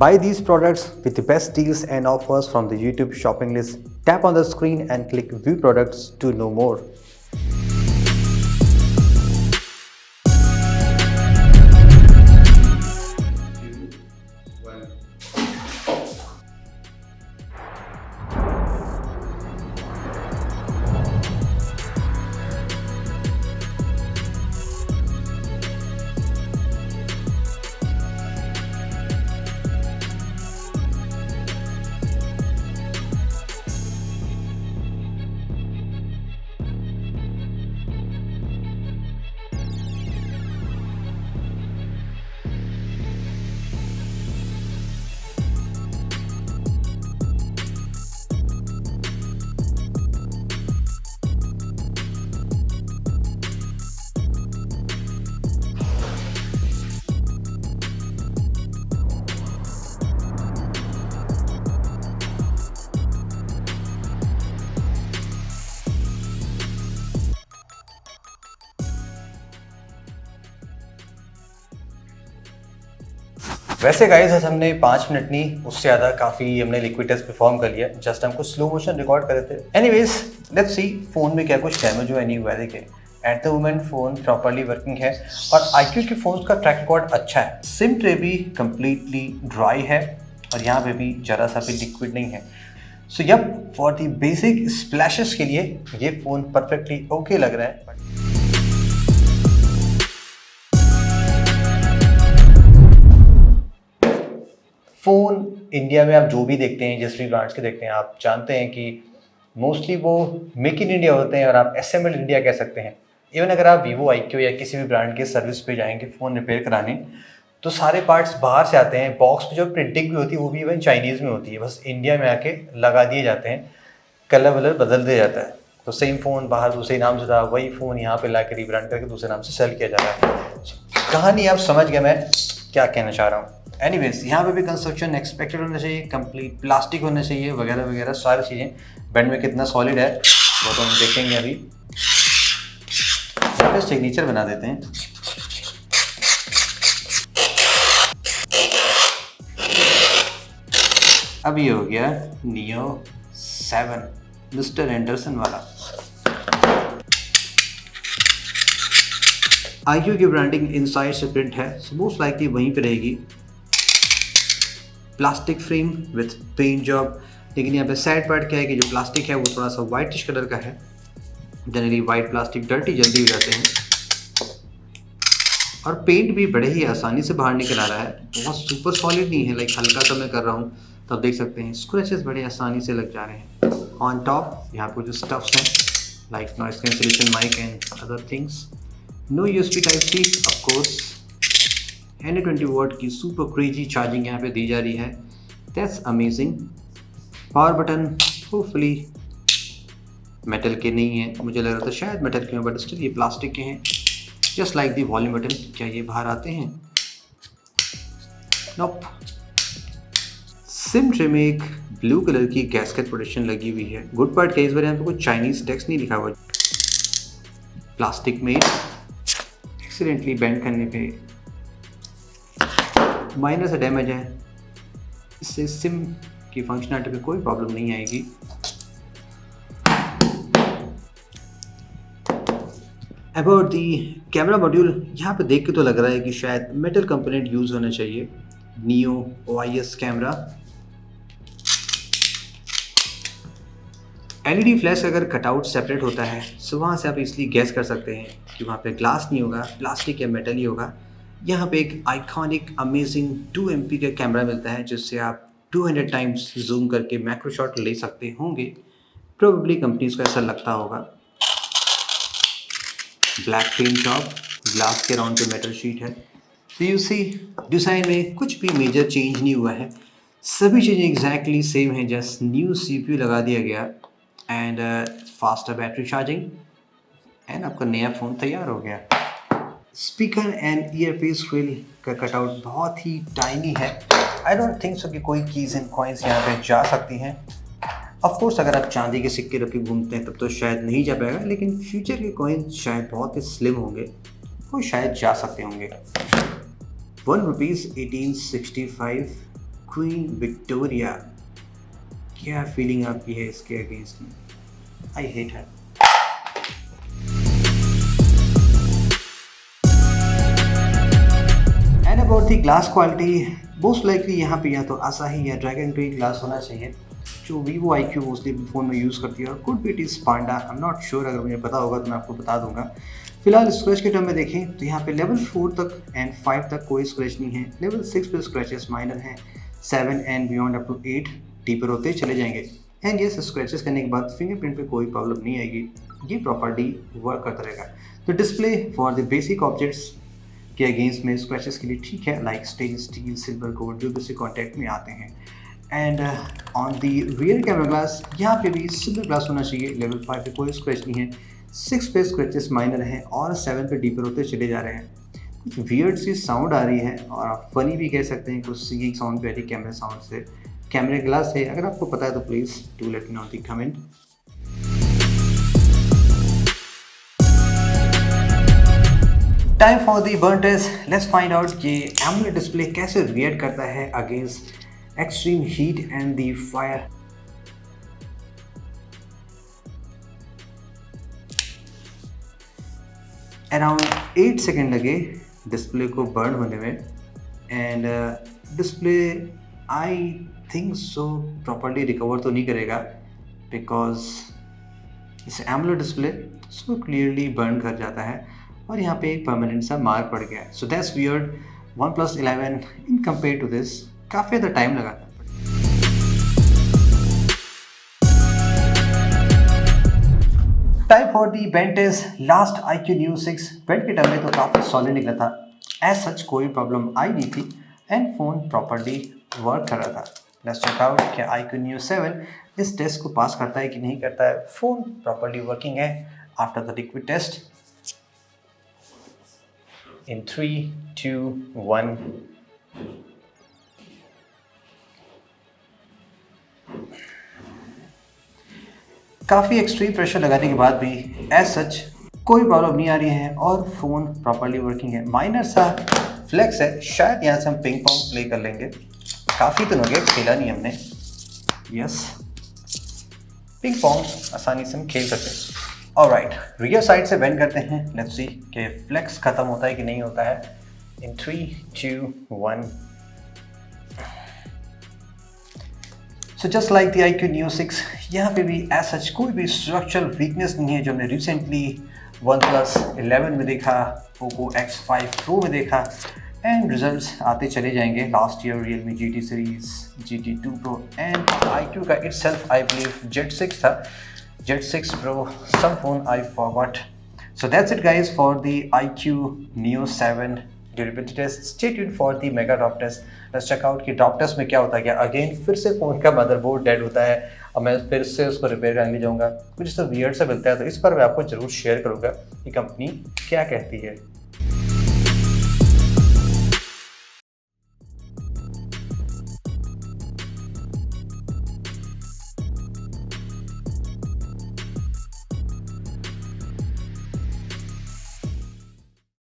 Buy these products with the best deals and offers from the YouTube shopping list. Tap on the screen and click View Products to know more. वैसे guys आज हमने 5 minute नहीं उससे ज़्यादा काफ़ी हमने liquid test perform कर लिया। जस्ट हम कुछ स्लो मोशन रिकॉर्ड कर रहे थे। एनीवेज लेट्स सी फ़ोन में क्या कुछ डैमेज हुआ नहीं हुआ है। देखिए at the moment phone properly working है और iQOO के फ़ोन का ट्रैक रिकॉर्ड अच्छा है। सिम ट्रे भी कम्प्लीटली ड्राई है और यहाँ पे भी ज़रा सा भी लिक्विड नहीं है। So yup for the basic splashes के लिए ये फ़ोन परफेक्टली ओके लग रहा है। फ़ोन इंडिया में आप जो भी देखते हैं, जिस भी ब्रांड्स के देखते हैं, आप जानते हैं कि मोस्टली वो मेक इन इंडिया होते हैं और आप असेंबल इंडिया कह सकते हैं। इवन अगर आप वीवो iQOO या किसी भी ब्रांड के सर्विस पे जाएंगे फ़ोन रिपेयर कराने, तो सारे पार्ट्स बाहर से आते हैं। बॉक्स में जो प्रिंटिंग भी होती है वो भी इवन चाइनीज़ में होती है, बस इंडिया में आके लगा दिए जाते हैं, कलर वलर बदल दिया जाता है। तो सेम फ़ोन बाहर दूसरे नाम से था, वही फ़ोन यहाँ पे ला के रीब्रांड करके दूसरे नाम से सेल किया जा रहा है। कहानी आप समझ गए मैं क्या कहना चाह रहा हूँ। एनीवेज यहाँ पे भी कंस्ट्रक्शन एक्सपेक्टेड होना चाहिए, कंप्लीट प्लास्टिक होना चाहिए वगैरह वगैरह सारी चीज़ें। बेंड में कितना सॉलिड है वो तो हम देखेंगे अभी। यहाँ पे सिग्नेचर बना देते हैं। अब ये हो गया Neo 7 मिस्टर एंडरसन वाला। iQOO की ब्रांडिंग इनसाइड से प्रिंट है, सो मोस्ट लाइकली वहीं पे रहेगी। Plastic frame with paint job, लेकिन यहाँ पे साइड पार्ट क्या है कि जो प्लास्टिक है वो थोड़ा सा वाइटिश कलर का है। जनरली वाइट प्लास्टिक डर्टी जल्दी हो जाते हैं और पेंट भी बड़े ही आसानी से बाहर निकल आ रहा है। बहुत सुपर सॉलिड नहीं है, लाइक हल्का सा मैं कर रहा हूँ तो आप देख सकते हैं स्क्रैचेस बड़े आसानी से लग जा रहे हैं। ऑन टॉप यहाँ पर जो स्टफ्स हैं like noise cancellation mic and other things. No USB Type-C of course. 120 watt की सुपर क्रेजी चार्जिंग यहाँ पे दी जा रही है। That's amazing. Power button hopefully metal के नहीं है, मुझे लग रहा था शायद मेटल के हैं बट स्टिल ये प्लास्टिक के हैं। Just like the volume button. क्या ये बाहर आते हैं? नोप। सिम ट्रे में एक ब्लू कलर की गैस्केट प्रोटेक्शन लगी हुई है। गुड पार्ट क्या इस बार यहाँ पे कोई चाइनीज टेक्स्ट नहीं लिखा हुआ। प्लास्टिक में एक्सीडेंटली बेंड करने पे माइनर सा डैमेज है। इससे सिम की फंक्शनलिटी में कोई प्रॉब्लम नहीं आएगी। अबाउट दी कैमरा मॉड्यूल, यहाँ पे देख के तो लग रहा है कि शायद मेटल कंपोनेंट यूज़ होना चाहिए। Neo OIS camera. LED flash अगर कटआउट सेपरेट होता है सो वहाँ से आप इसलिए गैस कर सकते हैं कि वहाँ पे ग्लास नहीं होगा, प्लास्टिक या मेटल ही होगा। यहाँ पे एक आइकॉनिक अमेजिंग 2 MP का कैमरा मिलता है जिससे आप 200 टाइम्स जूम करके मैक्रो शॉट ले सकते होंगे। प्रोबेबली कंपनीज को ऐसा लगता होगा। ब्लैक पेंट जॉब, ग्लास के राउंड पे मेटल शीट है। तो यू सी डिज़ाइन में कुछ भी मेजर चेंज नहीं हुआ है, सभी चीज़ें एग्जैक्टली सेम हैं। जस्ट न्यू CPU लगा दिया गया and faster battery charging and आपका नया फ़ोन तैयार हो गया। स्पीकर एंड ईयरपीस ग्रिल का कटआउट बहुत ही टाइनी है। आई डोंट थिंक सो कि कोई कीज़ एंड कॉइन्स यहाँ पे जा सकती हैं। ऑफ कोर्स अगर आप चांदी के सिक्के रख के घूमते हैं तब तो शायद नहीं जा पाएगा, लेकिन फ्यूचर के कॉइन्स शायद बहुत ही स्लिम होंगे, वो शायद जा सकते होंगे। ₹1 1865 क्वीन विक्टोरिया, क्या फीलिंग आपकी है इसके अगेंस्ट में? I hate her. And about the glass quality, most likely यहाँ पे या तो आसाही या ड्रैगन ग्रीन ग्लास होना चाहिए जो वीवो IQ मोस्टली फ़ोन में यूज़ करती है, और could be it is Panda, I am not sure. अगर मुझे पता होगा तो मैं आपको बता दूंगा। फिलहाल स्क्रैच के टर्म में देखें तो यहाँ पे लेवल 4 तक एंड 5 तक कोई स्क्रैच नहीं है। लेवल 6 पे स्क्रैचेस माइनर हैं, 7 and beyond up to 8 deeper होते चले जाएंगे। एंड ये स्क्रैचेस करने के बाद फिंगरप्रिंट पे कोई प्रॉब्लम नहीं आएगी, ये प्रॉपर्टी वर्क करता रहेगा। तो display for the basic objects के अगेंस्ट में स्क्रैचेस के लिए ठीक है, like stainless steel, silver gold, जो बेसिक कॉन्टैक्ट में आते हैं। And on the rear camera glass, यहाँ पे भी सिल्वर ग्लास होना चाहिए। लेवल 5 पे कोई स्क्रैच नहीं है, 6 पे स्क्रैचेस माइनर हैं और 7 पे डीपर होते चले जा रहे हैं। कुछ वियर्ड सी साउंड आ रही है और आप फनी भी कह सकते हैं, कुछ सिंगिंग साउंड भी कैमरा साउंड से। कैमरे ग्लास है, अगर आपको पता है तो please do let me know in the comment. Time for the burn test, let's find out कि एमोलेड डिस्प्ले कैसे रिएक्ट करता है against extreme heat and the fire. Around 8 second लगे डिस्प्ले को बर्न होने में, and display I think so properly recover तो नहीं करेगा, बिकॉज इस AMOLED display so clearly burn कर जाता है और यहाँ पे एक परमानेंट सा मार्क पड़ गया है। So that's weird. OnePlus 11 in compare to this काफ़ी ज़्यादा टाइम लगा। Time for the bent test. Last IQ Neo 6 bent के टर्म में तो काफ़ी सॉलिड निकला था, एज सच कोई प्रॉब्लम आई नहीं थी एंड फ़ोन प्रॉपर्ली वर्क कर रहा था। लेट्स चेक आउट क्या IQ Neo 7 इस टेस्ट को पास करता है कि नहीं करता है। फ़ोन प्रॉपर्ली वर्किंग है after the liquid test. In 3, 2, 1. काफ़ी एक्सट्रीम प्रेशर लगाने के बाद भी एज सच कोई प्रॉब्लम नहीं आ रही है और फ़ोन प्रॉपर्ली वर्किंग है। माइनर सा फ्लेक्स है, शायद यहाँ से हम पिंग पोंग प्ले कर लेंगे। काफ़ी दिन हो गया खेला नहीं हमने। यस, पिंग पोंग आसानी से हम खेल सकते हैं। ऑलराइट, रियर साइड से बेंड करते हैं। लेट्स सी कि फ्लेक्स ख़त्म होता है कि नहीं होता है। इन 3, 2, 1। So just like the IQ Neo 6, यहाँ पे भी एज सच कोई भी स्ट्रक्चरल वीकनेस नहीं है जो हमने रिसेंटली OnePlus 11 में देखा, Poco X5 Pro में देखा, एंड रिजल्ट्स आते चले जाएंगे। Last year Realme GT series, GT2 Pro and IQ का इटसेल्फ आई बिलीव Z6 था, Z6 Pro, some phone I forgot. So that's it guys for the IQ Neo 7 durability test. Stay tuned for the mega drop test. Let's check out कि drop test में क्या होता है। क्या again फिर से phone का मदरबोर्ड डेड होता है और मैं फिर से उसको रिपेयर करने जाऊँगा, कुछ तो वियर्ड सा मिलता है, तो इस पर मैं आपको ज़रूर शेयर करूँगा कि कंपनी क्या कहती है।